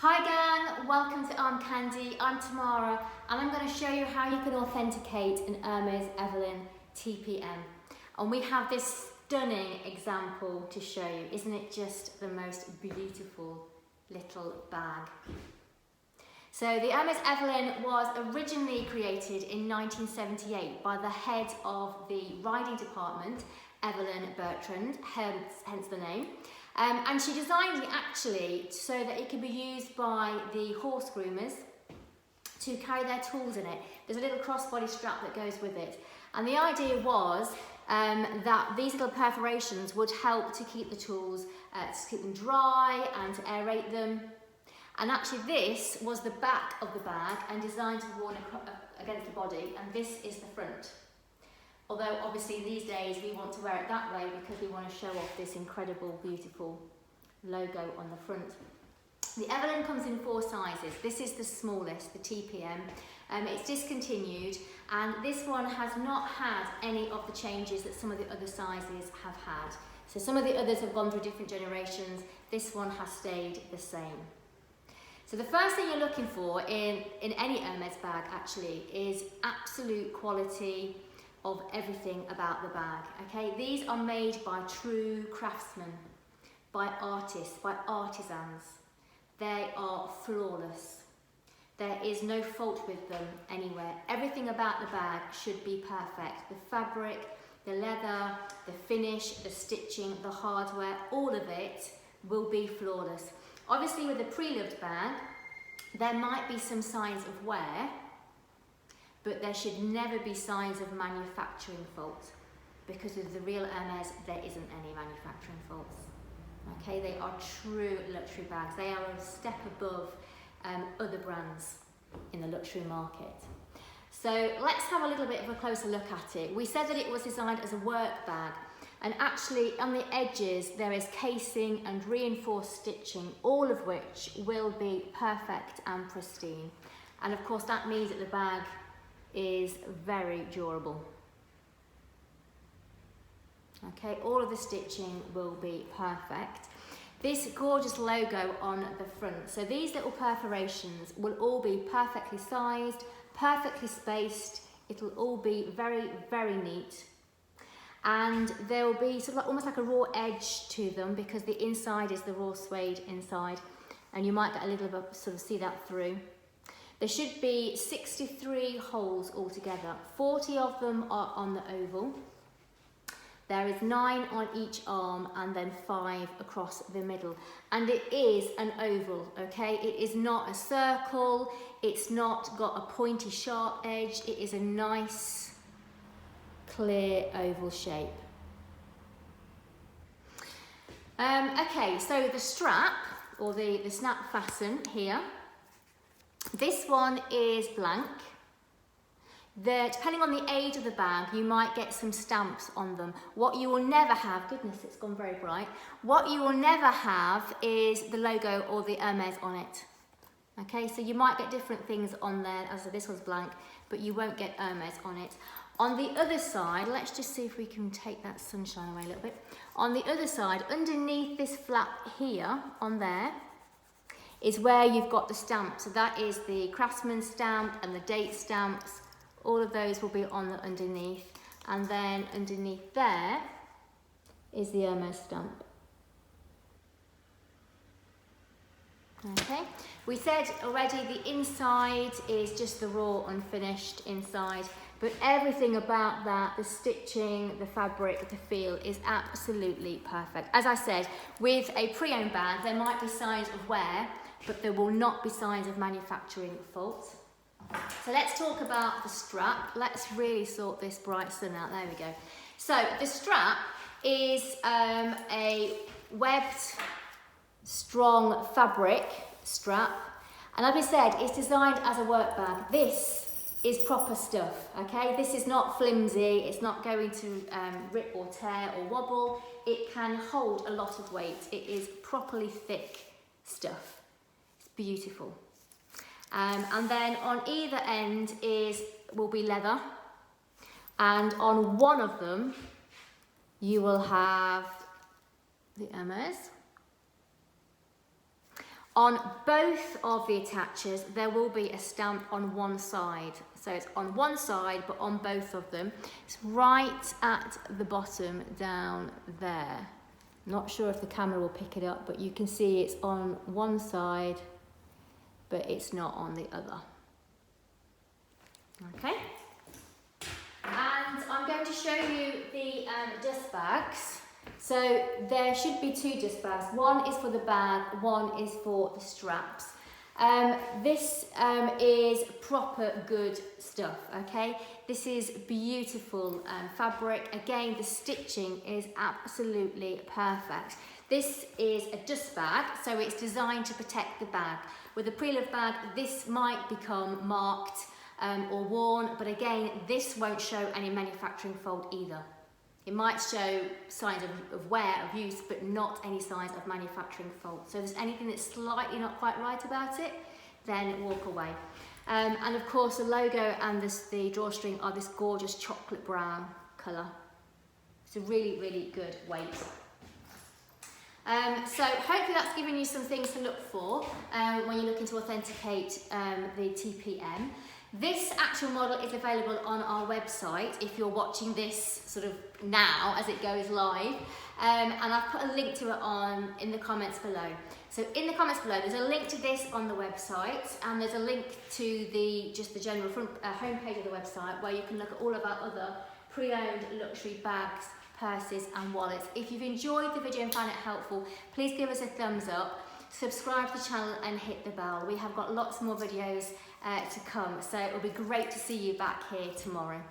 Hi gang, welcome to Armcandy. I'm Tamara and I'm going to show you how you can authenticate an Hermès Evelyne TPM. And we have this stunning example to show you. Isn't it just the most beautiful little bag? So the Hermès Evelyne was originally created in 1978 by the head of the riding department, Evelyne Bertrand, hence the name. And she designed it actually so that it could be used by the horse groomers to carry their tools in it. There's a little crossbody strap that goes with it. And the idea was that these little perforations would help to keep the tools, to keep them dry and to aerate them. And actually this was the back of the bag and designed to be worn against the body, and this is the front. Although obviously these days we want to wear it that way because we want to show off this incredible, beautiful logo on the front. The Evelyne comes in 4 sizes. This is the smallest, the TPM. It's discontinued, and this one has not had any of the changes that some of the other sizes have had. So some of the others have gone through different generations. This one has stayed the same. So the first thing you're looking for in any Hermès bag actually is absolute quality of everything about the bag. Okay, these are made by true craftsmen, by artists, by artisans. They are flawless. There is no fault with them anywhere. Everything about the bag should be perfect. The fabric, the leather, the finish, the stitching, the hardware, all of it will be flawless. Obviously with a pre-loved bag, there might be some signs of wear, but there should never be signs of manufacturing fault, because with the real Hermès, there isn't any manufacturing faults. Okay, they are true luxury bags. They are a step above other brands in the luxury market. So let's have a little bit of a closer look at it. We said that it was designed as a work bag, and actually on the edges there is casing and reinforced stitching, all of which will be perfect and pristine. And of course that means that the bag is very durable. Okay, all of the stitching will be perfect. This gorgeous logo on the front, so these little perforations will all be perfectly sized, perfectly spaced. It'll all be very, very neat. And there will be sort of almost like a raw edge to them because the inside is the raw suede inside, and you might get a little bit, sort of see that through. There should be 63 holes altogether. 40 of them are on the oval. There is 9 on each arm and then 5 across the middle. And it is an oval, okay? It is not a circle. It's not got a pointy sharp edge. It is a nice, clear oval shape. Okay, so the strap, or the snap fasten here, this one is blank. Depending on the age of the bag, you might get some stamps on them. What you will never have, goodness, it's gone very bright. What you will never have is the logo or the Hermès on it. Okay, so you might get different things on there. As I said, this one's blank, but you won't get Hermès on it. On the other side, let's just see if we can take that sunshine away a little bit. On the other side, underneath this flap here, on there, is where you've got the stamp. So that is the craftsman stamp and the date stamps. All of those will be on the underneath. And then underneath there is the Hermès stamp. Okay, we said already the inside is just the raw unfinished inside, but everything about that, the stitching, the fabric, the feel is absolutely perfect. As I said, with a pre-owned bag, there might be signs of wear, but there will not be signs of manufacturing fault. So let's talk about the strap. Let's really sort this bright sun out. There we go. So the strap is a webbed, strong fabric strap. And like I said, it's designed as a work bag. This is proper stuff, okay? This is not flimsy. It's not going to rip or tear or wobble. It can hold a lot of weight. It is properly thick stuff. Beautiful. And then on either end will be leather, and on one of them you will have the Hermès. On both of the attachers, there will be a stamp on one side. So it's on one side, but on both of them. It's right at the bottom down there. Not sure if the camera will pick it up, but you can see it's on one side, but it's not on the other. Okay. And I'm going to show you the dust bags. So there should be two dust bags. One is for the bag, one is for the straps. This is proper good stuff, okay? This is beautiful fabric. Again, the stitching is absolutely perfect. This is a dust bag, so it's designed to protect the bag. With a pre-loved bag, this might become marked or worn, but again, this won't show any manufacturing fault either. It might show signs of wear, of use, but not any signs of manufacturing fault. So if there's anything that's slightly not quite right about it, then walk away. And of course, the logo and the drawstring are this gorgeous chocolate brown colour. It's a really, really good weight. So hopefully that's given you some things to look for when you're looking to authenticate the TPM. This actual model is available on our website if you're watching this sort of now as it goes live, and I've put a link to it in the comments below. So in the comments below there's a link to this on the website, and there's a link to the general front homepage of the website where you can look at all of our other pre-owned luxury bags, purses and wallets. If you've enjoyed the video and found it helpful, please give us a thumbs up, subscribe to the channel and hit the bell. We have got lots more videos to come, so it'll be great to see you back here tomorrow.